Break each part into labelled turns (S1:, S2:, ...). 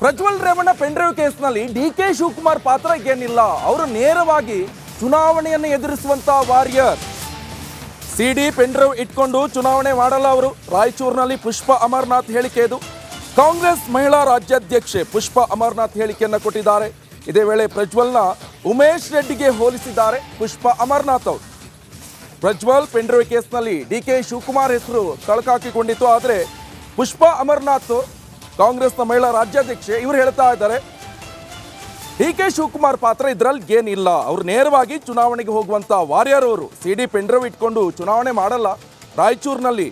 S1: Prajwal Revanna pen drive ಕೇಸ್ನಲ್ಲಿ DK Shivakumar ಪಾತ್ರ ಏನಿಲ್ಲ. ಅವರು ನೇರವಾಗಿ ಚುನಾವಣೆಯನ್ನು ಎದುರಿಸುವಂತ ವಾರಿಯರ್. ಸಿಡಿ ಪೆಂಡ್ರೈವ್ ಇಟ್ಕೊಂಡು ಚುನಾವಣೆ ಮಾಡಲ್ಲ ಅವರು. ರಾಯಚೂರಿನಲ್ಲಿ ಪುಷ್ಪಾ ಅಮರನಾಥ್ ಹೇಳಿಕೆ ಇದು. ಕಾಂಗ್ರೆಸ್ ಮಹಿಳಾ ರಾಜ್ಯಾಧ್ಯಕ್ಷೆ ಪುಷ್ಪಾ ಅಮರನಾಥ್ ಹೇಳಿಕೆಯನ್ನು ಕೊಟ್ಟಿದ್ದಾರೆ. ಇದೇ ವೇಳೆ ಪ್ರಜ್ವಲ್ನ ಉಮೇಶ್ ರೆಡ್ಡಿಗೆ ಹೋಲಿಸಿದ್ದಾರೆ ಪುಷ್ಪಾ ಅಮರನಾಥ್ ಅವರು. ಪ್ರಜ್ವಲ್ ಪೆಂಡ್ರೈವ್ ಕೇಸ್ನಲ್ಲಿ ಡಿಕೆ ಶಿವಕುಮಾರ್ ಹೆಸರು ತಳಕಾಕಿಕೊಂಡಿತ್ತು. ಆದರೆ ಪುಷ್ಪಾ ಅಮರನಾಥ್ ಕಾಂಗ್ರೆಸ್ನ ಮಹಿಳಾ ರಾಜ್ಯಾಧ್ಯಕ್ಷೆ ಇವರು ಹೇಳ್ತಾ ಇದ್ದಾರೆ ಡಿಕೆ ಶಿವಕುಮಾರ್ ಪಾತ್ರ ಇದರಲ್ಲಿ ಏನಿಲ್ಲ. ಅವರು ನೇರವಾಗಿ ಚುನಾವಣೆಗೆ ಹೋಗುವಂತ ವಾರಿಯರ್ ಅವರು. ಸಿಡಿ ಪೆಂಡ್ರೈವ್ ಇಟ್ಕೊಂಡು ಚುನಾವಣೆ ಮಾಡಲ್ಲ. ರಾಯಚೂರಿನಲ್ಲಿ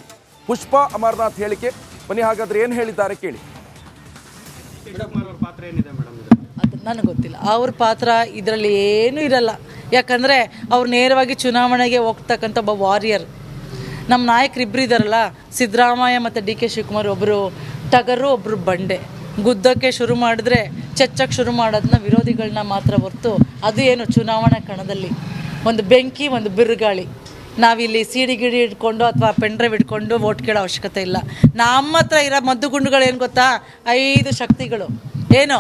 S1: ಪುಷ್ಪಾ ಅಮರನಾಥ್ ಹೇಳಿಕೆ. ಬನ್ನಿ ಹಾಗಾದ್ರೆ ಏನು ಹೇಳಿದ್ದಾರೆ ಕೇಳಿ.
S2: ಅದು ನನಗೆ ಗೊತ್ತಿಲ್ಲ. ಅವ್ರ ಪಾತ್ರ ಇದರಲ್ಲಿ ಏನೂ ಇರಲ್ಲ. ಯಾಕಂದರೆ ಅವ್ರು ನೇರವಾಗಿ ಚುನಾವಣೆಗೆ ಹೋಗ್ತಕ್ಕಂಥ ಒಬ್ಬ ವಾರಿಯರ್. ನಮ್ಮ ನಾಯಕರು ಇಬ್ಬರು ಇದ್ದಾರಲ್ಲ, ಸಿದ್ದರಾಮಯ್ಯ ಮತ್ತು ಡಿ ಕೆ ಶಿವಕುಮಾರ್. ಒಬ್ಬರು ಟಗರು, ಒಬ್ಬರು ಬಂಡೆ. ಗುದ್ದಕ್ಕೆ ಶುರು ಮಾಡಿದ್ರೆ ಚಚ್ಚಕ್ಕೆ ಶುರು ಮಾಡೋದನ್ನ ವಿರೋಧಿಗಳನ್ನ ಮಾತ್ರ ಹೊರ್ತು ಅದು ಏನು ಚುನಾವಣಾ ಕಣದಲ್ಲಿ ಒಂದು ಬೆಂಕಿ, ಒಂದು ಬಿರುಗಾಳಿ. ನಾವಿಲ್ಲಿ ಸಿಡಿ ಗಿಡಿ ಇಟ್ಕೊಂಡು ಅಥವಾ ಪೆಂಡ್ರೈವ್ ಇಟ್ಕೊಂಡು ವೋಟ್ ಕೇಳೋ ಅವಶ್ಯಕತೆ ಇಲ್ಲ. ನಮ್ಮ ಹತ್ರ ಇರೋ ಮದ್ದುಗುಂಡುಗಳು ಏನು ಗೊತ್ತಾ? 5 ಶಕ್ತಿಗಳು. ಏನು?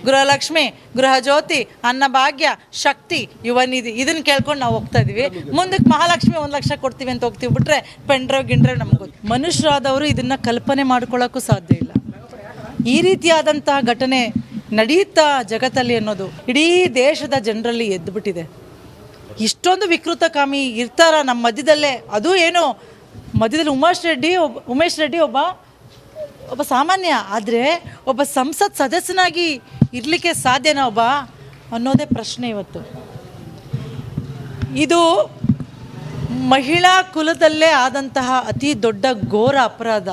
S2: ಗೃಹಲಕ್ಷ್ಮಿ, ಗೃಹಜ್ಯೋತಿ, ಅನ್ನಭಾಗ್ಯ, ಶಕ್ತಿ, ಯುವನಿಧಿ. ಇದನ್ನು ಕೇಳ್ಕೊಂಡು ನಾವು ಹೋಗ್ತಾ ಇದೀವಿ. ಮುಂದಕ್ಕೆ ಮಹಾಲಕ್ಷ್ಮಿ 1 ಲಕ್ಷ ಕೊಡ್ತೀವಿ ಅಂತ ಹೋಗ್ತೀವಿ. ಬಿಟ್ರೆ ಪೆಂಡ್ರೈವ್ ಗಿಂಡ್ರೈವ್ ನಮ್ಗೆ ಗೊತ್ತು. ಮನುಷ್ಯರಾದವರು ಇದನ್ನು ಕಲ್ಪನೆ ಮಾಡ್ಕೊಳ್ಳೋಕ್ಕೂ ಸಾಧ್ಯ ಇಲ್ಲ. ಈ ರೀತಿಯಾದಂತಹ ಘಟನೆ ನಡೆಯುತ್ತಾ ಜಗತ್ತಲ್ಲಿ ಅನ್ನೋದು ಇಡೀ ದೇಶದ ಜನರಲ್ಲಿ ಎದ್ದುಬಿಟ್ಟಿದೆ. ಇಷ್ಟೊಂದು ವಿಕೃತಕಾಮಿ ಇರ್ತಾರ ನಮ್ಮ ಮಧ್ಯದಲ್ಲೇ? ಅದು ಏನು ಮಧ್ಯದಲ್ಲಿ ಉಮೇಶ್ ರೆಡ್ಡಿ ಒಬ್ಬ ಸಾಮಾನ್ಯ. ಆದರೆ ಒಬ್ಬ ಸಂಸತ್ ಸದಸ್ಯನಾಗಿ ಇರಲಿಕ್ಕೆ ಸಾಧ್ಯನಾ ಒಬ್ಬ ಅನ್ನೋದೇ ಪ್ರಶ್ನೆ ಇವತ್ತು. ಇದು ಮಹಿಳಾ ಕುಲದಲ್ಲೇ ಆದಂತಹ ಅತಿ ದೊಡ್ಡ ಘೋರ ಅಪರಾಧ.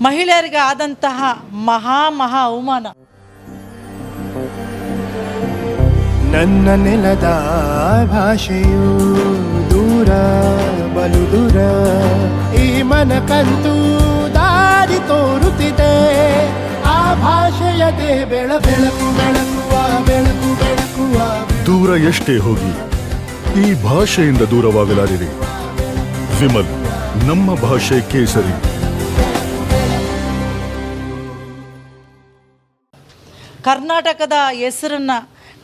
S2: ಮಹಿಳೆಯರಿಗೆ ಆದಂತಹ ಮಹಾ ಅವಮಾನ.
S3: ನನ್ನ ನೆಲದ ಭಾಷೆಯು ದೂರ, ಬಲು ದೂರ. ಈ ಮನಕಂತೂ ದಾರಿ ತೋರುತ್ತಿದೆ. ಆ ಭಾಷೆಯದೇ ಬೆಳಕುವ
S4: ದೂರ ಎಷ್ಟೇ ಹೋಗಿ ಈ ಭಾಷೆಯಿಂದ ದೂರವಾಗಲಾರಿರಿ. ವಿಮಲ್, ನಮ್ಮ ಭಾಷೆ ಕೇಸರಿ.
S2: ಕರ್ನಾಟಕದ ಹೆಸರನ್ನು,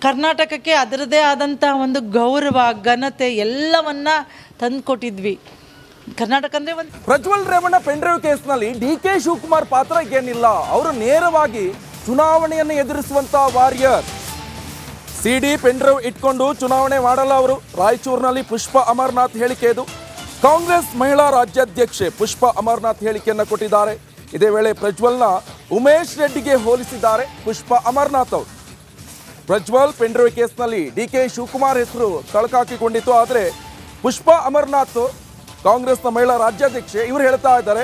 S2: ಕರ್ನಾಟಕಕ್ಕೆ ಅದರದೇ ಆದಂಥ ಒಂದು ಗೌರವ, ಘನತೆ ಎಲ್ಲವನ್ನ ತಂದುಕೊಟ್ಟಿದ್ವಿ. ಕರ್ನಾಟಕ ಅಂದರೆ ಒಂದು.
S1: ಪ್ರಜ್ವಲ್ ರೇವಣ್ಣ ಪೆಂಡ್ರೈವ್ ಕೇಸ್ನಲ್ಲಿ ಡಿಕೆ ಶಿವಕುಮಾರ್ ಪಾತ್ರ ಏನಿಲ್ಲ. ಅವರು ನೇರವಾಗಿ ಚುನಾವಣೆಯನ್ನು ಎದುರಿಸುವಂತ ವಾರಿಯರ್. ಸಿಡಿ ಪೆಂಡ್ರೈವ್ ಇಟ್ಕೊಂಡು ಚುನಾವಣೆ ಮಾಡಲ್ಲ ಅವರು. ರಾಯಚೂರಿನಲ್ಲಿ ಪುಷ್ಪಾ ಅಮರನಾಥ್ ಹೇಳಿಕೆ ಇದು. ಕಾಂಗ್ರೆಸ್ ಮಹಿಳಾ ರಾಜ್ಯಾಧ್ಯಕ್ಷೆ ಪುಷ್ಪಾ ಅಮರನಾಥ್ ಹೇಳಿಕೆಯನ್ನು ಕೊಟ್ಟಿದ್ದಾರೆ. ಇದೇ ವೇಳೆ ಪ್ರಜ್ವಲ್ನ ಉಮೇಶ್ ರೆಡ್ಡಿಗೆ ಹೋಲಿಸಿದ್ದಾರೆ ಪುಷ್ಪಾ ಅಮರನಾಥ್ ಅವರು. ಪ್ರಜ್ವಲ್ ಪೆಂಡ್ರೈವ್ ಕೇಸ್ನಲ್ಲಿ ಡಿಕೆ ಶಿವಕುಮಾರ್ ಹೆಸರು ತಳಕಾಕಿಕೊಂಡಿತ್ತು. ಆದರೆ ಪುಷ್ಪಾ ಅಮರನಾಥ್ ಕಾಂಗ್ರೆಸ್ನ ಮಹಿಳಾ ರಾಜ್ಯಾಧ್ಯಕ್ಷೆ ಇವರು ಹೇಳ್ತಾ ಇದ್ದಾರೆ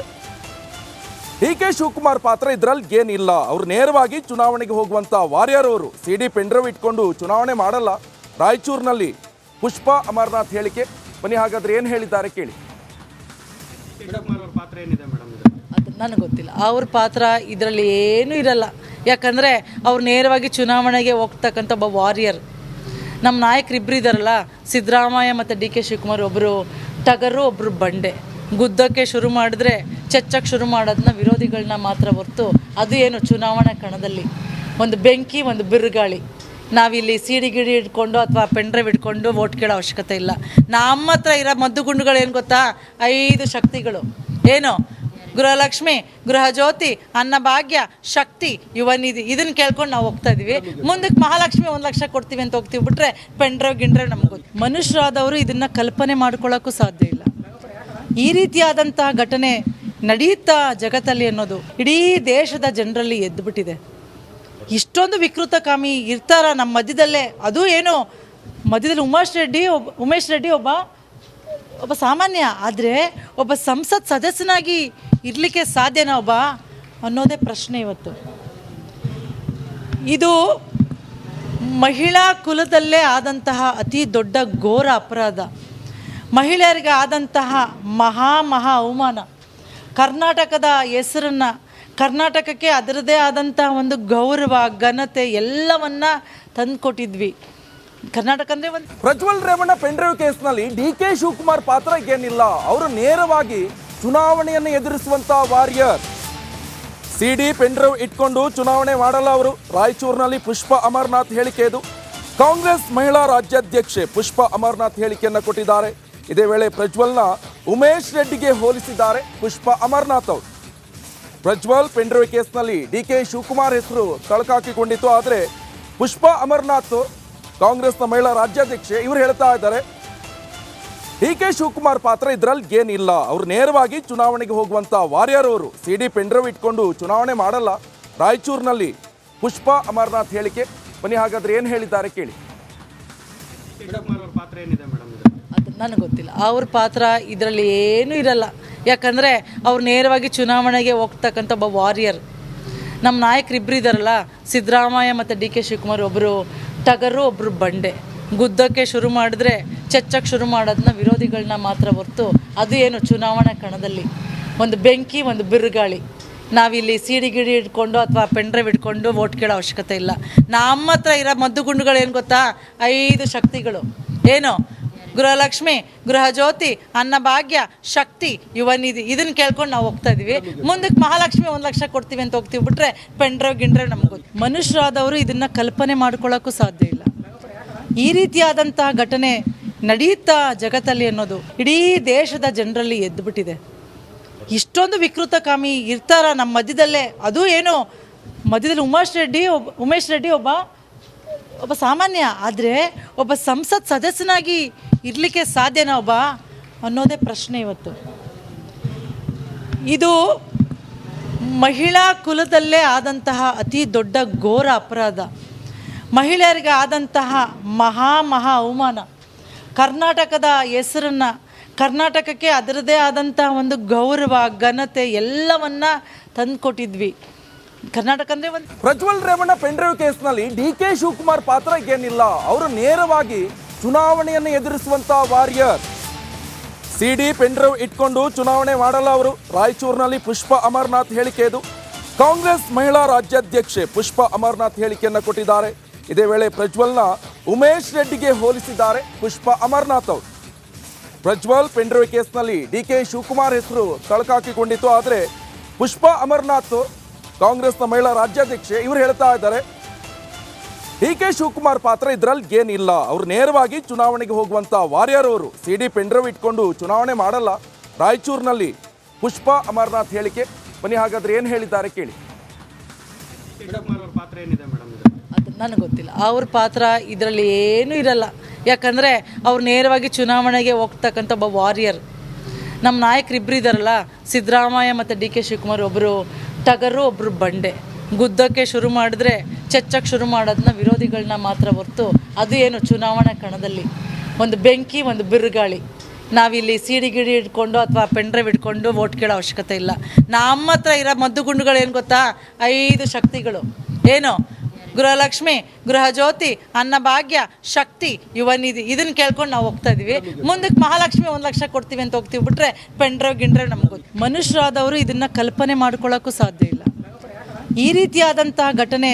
S1: ಡಿಕೆ ಶಿವಕುಮಾರ್ ಪಾತ್ರ ಇದರಲ್ಲಿ ಏನಿಲ್ಲ. ಅವರು ನೇರವಾಗಿ ಚುನಾವಣೆಗೆ ಹೋಗುವಂತ ವಾರಿಯರ್ ಅವರು. ಸಿಡಿ ಪೆಂಡ್ರೈವ್ ಇಟ್ಕೊಂಡು ಚುನಾವಣೆ ಮಾಡಲ್ಲ. ರಾಯಚೂರಿನಲ್ಲಿ ಪುಷ್ಪಾ ಅಮರನಾಥ್ ಹೇಳಿಕೆ. ಬನ್ನಿ ಹಾಗಾದ್ರೆ ಏನು ಹೇಳಿದ್ದಾರೆ ಕೇಳಿ.
S2: ಅದು ನನಗೆ ಗೊತ್ತಿಲ್ಲ. ಅವ್ರ ಪಾತ್ರ ಇದರಲ್ಲಿ ಏನೂ ಇರಲ್ಲ. ಯಾಕಂದರೆ ಅವ್ರು ನೇರವಾಗಿ ಚುನಾವಣೆಗೆ ಹೋಗ್ತಕ್ಕಂಥ ಒಬ್ಬ ವಾರಿಯರ್. ನಮ್ಮ ನಾಯಕರು ಇಬ್ಬರು ಇದ್ದಾರಲ್ಲ, ಸಿದ್ದರಾಮಯ್ಯ ಮತ್ತು ಡಿ ಕೆ ಶಿವಕುಮಾರ್. ಒಬ್ಬರು ಟಗರು, ಒಬ್ಬರು ಬಂಡೆ. ಗುದ್ದಕ್ಕೆ ಶುರು ಮಾಡಿದ್ರೆ ಚಚ್ಚಕ್ಕೆ ಶುರು ಮಾಡೋದನ್ನ ವಿರೋಧಿಗಳನ್ನ ಮಾತ್ರ ಹೊರ್ತು ಅದು ಏನು ಚುನಾವಣಾ ಕಣದಲ್ಲಿ ಒಂದು ಬೆಂಕಿ, ಒಂದು ಬಿರುಗಾಳಿ. ನಾವಿಲ್ಲಿ ಸಿಡಿ ಗಿಡಿ ಇಟ್ಕೊಂಡು ಅಥವಾ ಪೆಂಡ್ರೈವ್ ಇಟ್ಕೊಂಡು ವೋಟ್ ಕೇಳೋ ಅವಶ್ಯಕತೆ ಇಲ್ಲ. ನಮ್ಮ ಹತ್ರ ಇರೋ ಮದ್ದುಗುಂಡುಗಳು ಏನು ಗೊತ್ತಾ? 5 ಶಕ್ತಿಗಳು. ಏನು? ಗೃಹಲಕ್ಷ್ಮಿ, ಗೃಹಜ್ಯೋತಿ, ಅನ್ನಭಾಗ್ಯ, ಶಕ್ತಿ, ಯುವನಿಧಿ. ಇದನ್ನು ಕೇಳ್ಕೊಂಡು ನಾವು ಹೋಗ್ತಾ ಇದೀವಿ. ಮುಂದಕ್ಕೆ ಮಹಾಲಕ್ಷ್ಮಿ 1 ಲಕ್ಷ ಕೊಡ್ತೀವಿ ಅಂತ ಹೋಗ್ತೀವಿ. ಬಿಟ್ರೆ ಪೆಂಡ್ರೈವ್ ಗಿಂಡ್ರೈವ್ ನಮ್ಗೆ ಗೊತ್ತು. ಮನುಷ್ಯರಾದವರು ಇದನ್ನು ಕಲ್ಪನೆ ಮಾಡ್ಕೊಳ್ಳೋಕ್ಕೂ ಸಾಧ್ಯ ಇಲ್ಲ. ಈ ರೀತಿಯಾದಂತಹ ಘಟನೆ ನಡೆಯುತ್ತಾ ಜಗತ್ತಲ್ಲಿ ಅನ್ನೋದು ಇಡೀ ದೇಶದ ಜನರಲ್ಲಿ ಎದ್ದುಬಿಟ್ಟಿದೆ. ಇಷ್ಟೊಂದು ವಿಕೃತಕಾಮಿ ಇರ್ತಾರ ನಮ್ಮ ಮಧ್ಯದಲ್ಲೇ? ಅದು ಏನು ಮಧ್ಯದಲ್ಲಿ ಉಮೇಶ್ ರೆಡ್ಡಿ ಒಬ್ಬ ಸಾಮಾನ್ಯ. ಆದರೆ ಒಬ್ಬ ಸಂಸತ್ ಸದಸ್ಯನಾಗಿ ಇರಲಿಕ್ಕೆ ಸಾಧ್ಯನಾ ಒಬ್ಬ ಅನ್ನೋದೇ ಪ್ರಶ್ನೆ ಇವತ್ತು. ಇದು ಮಹಿಳಾ ಕುಲದಲ್ಲೇ ಆದಂತಹ ಅತಿ ದೊಡ್ಡ ಘೋರ ಅಪರಾಧ. ಮಹಿಳೆಯರಿಗೆ ಆದಂತಹ ಮಹಾ ಅವಮಾನ. ಕರ್ನಾಟಕದ ಹೆಸರನ್ನು, ಕರ್ನಾಟಕಕ್ಕೆ ಅದರದೇ ಆದಂಥ ಒಂದು ಗೌರವ, ಘನತೆ ಎಲ್ಲವನ್ನ ತಂದುಕೊಟ್ಟಿದ್ವಿ. ಕರ್ನಾಟಕ ಅಂದರೆ ಒಂದು.
S1: ಪ್ರಜ್ವಲ್ ರೇವಣ್ಣ ಪೆಂಡ್ರೈವ್ ಕೇಸ್ನಲ್ಲಿ ಡಿಕೆ ಶಿವಕುಮಾರ್ ಪಾತ್ರ ಏನಿಲ್ಲ. ಅವರು ನೇರವಾಗಿ ಚುನಾವಣೆಯನ್ನು ಎದುರಿಸುವಂತ ವಾರಿಯರ್. ಸಿಡಿ ಪೆಂಡ್ರೈವ್ ಇಟ್ಕೊಂಡು ಚುನಾವಣೆ ಮಾಡಲ್ಲ ಅವರು. ರಾಯಚೂರಿನಲ್ಲಿ ಪುಷ್ಪ ಅಮರನಾಥ್ ಹೇಳಿಕೆ ಇದು. ಕಾಂಗ್ರೆಸ್ ಮಹಿಳಾ ರಾಜ್ಯಾಧ್ಯಕ್ಷೆ ಪುಷ್ಪ ಅಮರನಾಥ್ ಹೇಳಿಕೆಯನ್ನು ಕೊಟ್ಟಿದ್ದಾರೆ. ಇದೇ ವೇಳೆ ಪ್ರಜ್ವಲ್ನ ಉಮೇಶ್ ರೆಡ್ಡಿಗೆ ಹೋಲಿಸಿದ್ದಾರೆ ಪುಷ್ಪ ಅಮರನಾಥ್ ಅವರು. ಪ್ರಜ್ವಲ್ ಪೆಂಡ್ರೈವ್ ಕೇಸ್ನಲ್ಲಿ ಡಿಕೆ ಶಿವಕುಮಾರ್ ಹೆಸರು ತಳಕಾಕಿಕೊಂಡಿತ್ತು. ಆದರೆ ಪುಷ್ಪ ಅಮರನಾಥ್ ಕಾಂಗ್ರೆಸ್ನ ಮಹಿಳಾ ರಾಜ್ಯಾಧ್ಯಕ್ಷೆ ಇವರು ಹೇಳ್ತಾ ಇದ್ದಾರೆ ಡಿಕೆ ಶಿವಕುಮಾರ್ ಪಾತ್ರ ಇದರಲ್ಲಿ ಏನಿಲ್ಲ, ಅವರು ನೇರವಾಗಿ ಚುನಾವಣೆಗೆ ಹೋಗುವಂತ ವಾರಿಯರ್ ಅವರು. ಸಿಡಿ ಪೆಂಡ್ರೈವ್ ಇಟ್ಕೊಂಡು ಚುನಾವಣೆ ಮಾಡಲ್ಲ. ರಾಯಚೂರಿನಲ್ಲಿ ಪುಷ್ಪ ಅಮರನಾಥ್ ಹೇಳಿಕೆ. ಬನ್ನಿ ಹಾಗಾದ್ರೆ ಏನು ಹೇಳಿದ್ದಾರೆ ಕೇಳಿ.
S2: ಅದು ನನಗೆ ಗೊತ್ತಿಲ್ಲ. ಅವ್ರ ಪಾತ್ರ ಇದರಲ್ಲಿ ಏನೂ ಇರಲ್ಲ. ಯಾಕಂದರೆ ಅವ್ರು ನೇರವಾಗಿ ಚುನಾವಣೆಗೆ ಹೋಗ್ತಕ್ಕಂಥ ಒಬ್ಬ ವಾರಿಯರ್. ನಮ್ಮ ನಾಯಕರಿಬ್ಬರು ಇದ್ದಾರಲ್ಲ, ಸಿದ್ದರಾಮಯ್ಯ ಮತ್ತು ಡಿ ಕೆ ಶಿವಕುಮಾರ್, ಒಬ್ಬರು ಟಗರು, ಒಬ್ಬರು ಬಂಡೆ. ಗುದ್ದಕ್ಕೆ ಶುರು ಮಾಡಿದ್ರೆ ಚಚ್ಚಕ್ಕೆ ಶುರು ಮಾಡೋದನ್ನ ವಿರೋಧಿಗಳನ್ನ ಮಾತ್ರ ಹೊರ್ತು ಅದು ಏನು ಚುನಾವಣಾ ಕಣದಲ್ಲಿ ಒಂದು ಬೆಂಕಿ, ಒಂದು ಬಿರುಗಾಳಿ. ನಾವಿಲ್ಲಿ ಸಿಡಿ ಗಿಡಿ ಇಟ್ಕೊಂಡು ಅಥವಾ ಪೆಂಡ್ರೈವ್ ಇಟ್ಕೊಂಡು ವೋಟ್ ಕೇಳೋ ಅವಶ್ಯಕತೆ ಇಲ್ಲ. ನಮ್ಮ ಹತ್ರ ಇರೋ ಮದ್ದುಗುಂಡುಗಳು ಏನು ಗೊತ್ತಾ? 5 ಶಕ್ತಿಗಳು. ಏನು? ಗೃಹಲಕ್ಷ್ಮಿ, ಗೃಹಜ್ಯೋತಿ, ಅನ್ನಭಾಗ್ಯ, ಶಕ್ತಿ, ಯುವನಿಧಿ. ಇದನ್ನು ಕೇಳ್ಕೊಂಡು ನಾವು ಹೋಗ್ತಾ ಇದೀವಿ. ಮುಂದಕ್ಕೆ ಮಹಾಲಕ್ಷ್ಮಿ 1 ಲಕ್ಷ ಕೊಡ್ತೀವಿ ಅಂತ ಹೋಗ್ತೀವಿ. ಬಿಟ್ರೆ ಪೆಂಡ್ರೈವ್ ಗಿಂಡ್ರೈವ್ ನಮ್ಗೆ ಗೊತ್ತು. ಮನುಷ್ಯರಾದವರು ಇದನ್ನು ಕಲ್ಪನೆ ಮಾಡ್ಕೊಳ್ಳೋಕ್ಕೂ ಸಾಧ್ಯ ಇಲ್ಲ. ಈ ರೀತಿಯಾದಂತಹ ಘಟನೆ ನಡೆಯುತ್ತಾ ಜಗತ್ತಲ್ಲಿ ಅನ್ನೋದು ಇಡೀ ದೇಶದ ಜನರಲ್ಲಿ ಎದ್ದುಬಿಟ್ಟಿದೆ. ಇಷ್ಟೊಂದು ವಿಕೃತಕಾಮಿ ಇರ್ತಾರ ನಮ್ಮ ಮಧ್ಯದಲ್ಲೇ? ಅದು ಏನು ಮಧ್ಯದಲ್ಲಿ ಉಮೇಶ್ ರೆಡ್ಡಿ ಒಬ್ಬ ಸಾಮಾನ್ಯ. ಆದರೆ ಒಬ್ಬ ಸಂಸತ್ ಸದಸ್ಯನಾಗಿ ಇರಲಿಕ್ಕೆ ಸಾಧ್ಯನಾ ಒಬ್ಬ ಅನ್ನೋದೇ ಪ್ರಶ್ನೆ ಇವತ್ತು. ಇದು ಮಹಿಳಾ ಕುಲದಲ್ಲೇ ಆದಂತಹ ಅತಿ ದೊಡ್ಡ ಘೋರ ಅಪರಾಧ. ಮಹಿಳೆಯರಿಗೆ ಆದಂತಹ ಮಹಾ ಅವಮಾನ. ಕರ್ನಾಟಕದ ಹೆಸರನ್ನು, ಕರ್ನಾಟಕಕ್ಕೆ ಅದರದೇ ಆದಂತಹ ಒಂದು ಗೌರವ, ಘನತೆ ಎಲ್ಲವನ್ನ ತಂದುಕೊಟ್ಟಿದ್ವಿ. ಕರ್ನಾಟಕ ಅಂದರೆ ಒಂದು.
S1: ಪ್ರಜ್ವಲ್ ರೇವಣ್ಣ ಪೆಂಡ್ರೈವ್ ಕೇಸ್ನಲ್ಲಿ ಡಿಕೆ ಶಿವಕುಮಾರ್ ಪಾತ್ರ ಏನಿಲ್ಲ, ಅವರು ನೇರವಾಗಿ ಚುನಾವಣೆಯನ್ನು ಎದುರಿಸುವಂತ ವಾರಿಯರ್. ಸಿಡಿ ಪೆಂಡ್ರೈವ್ ಇಟ್ಕೊಂಡು ಚುನಾವಣೆ ಮಾಡಲ್ಲ ಅವರು. ರಾಯಚೂರಿನಲ್ಲಿ ಪುಷ್ಪ ಅಮರನಾಥ್ ಹೇಳಿಕೆ ಇದು. ಕಾಂಗ್ರೆಸ್ ಮಹಿಳಾ ರಾಜ್ಯಾಧ್ಯಕ್ಷೆ ಪುಷ್ಪ ಅಮರನಾಥ್ ಹೇಳಿಕೆಯನ್ನು ಕೊಟ್ಟಿದ್ದಾರೆ. ಇದೇ ವೇಳೆ ಪ್ರಜ್ವಲ್ನ ಉಮೇಶ್ ರೆಡ್ಡಿಗೆ ಹೋಲಿಸಿದ್ದಾರೆ ಪುಷ್ಪ ಅಮರನಾಥ್ ಅವರು. ಪ್ರಜ್ವಲ್ ಪೆಂಡ್ರೈವ್ ಕೇಸ್ನಲ್ಲಿ ಡಿಕೆ ಶಿವಕುಮಾರ್ ಹೆಸರು ತಳಕಾಕಿಕೊಂಡಿತ್ತು. ಆದರೆ ಪುಷ್ಪ ಅಮರನಾಥ್ ಕಾಂಗ್ರೆಸ್ನ ಮಹಿಳಾ ರಾಜ್ಯಾಧ್ಯಕ್ಷೆ ಇವರು ಹೇಳ್ತಾ ಇದ್ದಾರೆ ಡಿಕೆ ಶಿವಕುಮಾರ್ ಪಾತ್ರ ಇದರಲ್ಲಿ ಏನಿಲ್ಲ, ಅವರು ನೇರವಾಗಿ ಚುನಾವಣೆಗೆ ಹೋಗುವಂತ ವಾರಿಯರ್ ಅವರು. ಸಿಡಿ ಪೆಂಡ್ರೈವ್ ಇಟ್ಕೊಂಡು ಚುನಾವಣೆ ಮಾಡಲ್ಲ. ರಾಯಚೂರಿನಲ್ಲಿ ಪುಷ್ಪ ಅಮರನಾಥ್ ಹೇಳಿಕೆ. ಬನ್ನಿ ಹಾಗಾದ್ರೆ ಏನು ಹೇಳಿದ್ದಾರೆ ಕೇಳಿ.
S2: ಅದು ನನಗೆ ಗೊತ್ತಿಲ್ಲ. ಅವ್ರ ಪಾತ್ರ ಇದರಲ್ಲಿ ಏನೂ ಇರಲ್ಲ. ಯಾಕಂದರೆ ಅವ್ರು ನೇರವಾಗಿ ಚುನಾವಣೆಗೆ ಹೋಗ್ತಕ್ಕಂಥ ಒಬ್ಬ ವಾರಿಯರ್. ನಮ್ಮ ನಾಯಕರಿಬ್ಬರು ಇದ್ದಾರಲ್ಲ, ಸಿದ್ದರಾಮಯ್ಯ ಮತ್ತು ಡಿ ಕೆ ಶಿವಕುಮಾರ್, ಒಬ್ಬರು ಟಗರು, ಒಬ್ಬರು ಬಂಡೆ. ಗುದ್ದಕ್ಕೆ ಶುರು ಮಾಡಿದ್ರೆ ಚಚ್ಚಕ್ಕೆ ಶುರು ಮಾಡೋದನ್ನ ವಿರೋಧಿಗಳನ್ನ ಮಾತ್ರ ಹೊರ್ತು ಅದು ಏನು ಚುನಾವಣಾ ಕಣದಲ್ಲಿ ಒಂದು ಬೆಂಕಿ, ಒಂದು ಬಿರುಗಾಳಿ. ನಾವಿಲ್ಲಿ ಸಿಡಿ ಗಿಡಿ ಇಟ್ಕೊಂಡು ಅಥವಾ ಪೆಂಡ್ರೈವ್ ಇಟ್ಕೊಂಡು ವೋಟ್ ಕೇಳೋ ಅವಶ್ಯಕತೆ ಇಲ್ಲ. ನಮ್ಮ ಹತ್ರ ಇರೋ ಮದ್ದುಗುಂಡುಗಳು ಏನು ಗೊತ್ತಾ? 5 ಶಕ್ತಿಗಳು. ಏನು? ಗೃಹಲಕ್ಷ್ಮಿ, ಗೃಹಜ್ಯೋತಿ, ಅನ್ನಭಾಗ್ಯ, ಶಕ್ತಿ, ಯುವನಿಧಿ. ಇದನ್ನು ಕೇಳ್ಕೊಂಡು ನಾವು ಹೋಗ್ತಾ ಇದೀವಿ. ಮುಂದಕ್ಕೆ ಮಹಾಲಕ್ಷ್ಮಿ 1 ಲಕ್ಷ ಕೊಡ್ತೀವಿ ಅಂತ ಹೋಗ್ತೀವಿ. ಬಿಟ್ರೆ ಪೆಂಡ್ರೈವ್ ಗಿಂಡ್ರೈವ್ ನಮ್ಗೆ ಗೊತ್ತು. ಮನುಷ್ಯರಾದವರು ಇದನ್ನು ಕಲ್ಪನೆ ಮಾಡ್ಕೊಳ್ಳೋಕ್ಕೂ ಸಾಧ್ಯ ಇಲ್ಲ. ಈ ರೀತಿಯಾದಂತಹ ಘಟನೆ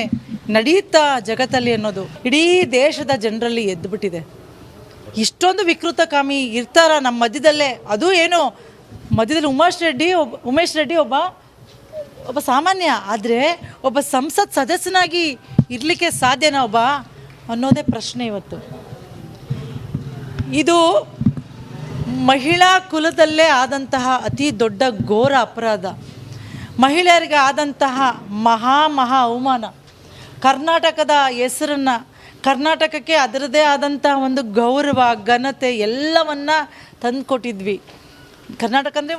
S2: ನಡೆಯುತ್ತಾ ಜಗತ್ತಲ್ಲಿ ಅನ್ನೋದು ಇಡೀ ದೇಶದ ಜನರಲ್ಲಿ ಎದ್ದುಬಿಟ್ಟಿದೆ. ಇಷ್ಟೊಂದು ವಿಕೃತಕಾಮಿ ಇರ್ತಾರ ನಮ್ಮ ಮಧ್ಯದಲ್ಲೇ? ಅದು ಏನು ಮಧ್ಯದಲ್ಲಿ ಉಮೇಶ್ ರೆಡ್ಡಿ ಒಬ್ಬ ಸಾಮಾನ್ಯ. ಆದರೆ ಒಬ್ಬ ಸಂಸತ್ ಸದಸ್ಯನಾಗಿ ಇರಲಿಕ್ಕೆ ಸಾಧ್ಯನಾ ಒಬ್ಬ ಅನ್ನೋದೇ ಪ್ರಶ್ನೆ ಇವತ್ತು. ಇದು ಮಹಿಳಾ ಕುಲದಲ್ಲೇ ಆದಂತಹ ಅತಿ ದೊಡ್ಡ ಘೋರ ಅಪರಾಧ. ಮಹಿಳೆಯರಿಗೆ ಆದಂತಹ ಮಹಾ ಅವಮಾನ. ಕರ್ನಾಟಕದ ಹೆಸರನ್ನು, ಕರ್ನಾಟಕಕ್ಕೆ ಅದರದೇ ಆದಂತಹ ಒಂದು ಗೌರವ, ಘನತೆ ಎಲ್ಲವನ್ನ ತಂದುಕೊಟ್ಟಿದ್ವಿ. ಕರ್ನಾಟಕ ಅಂದರೆ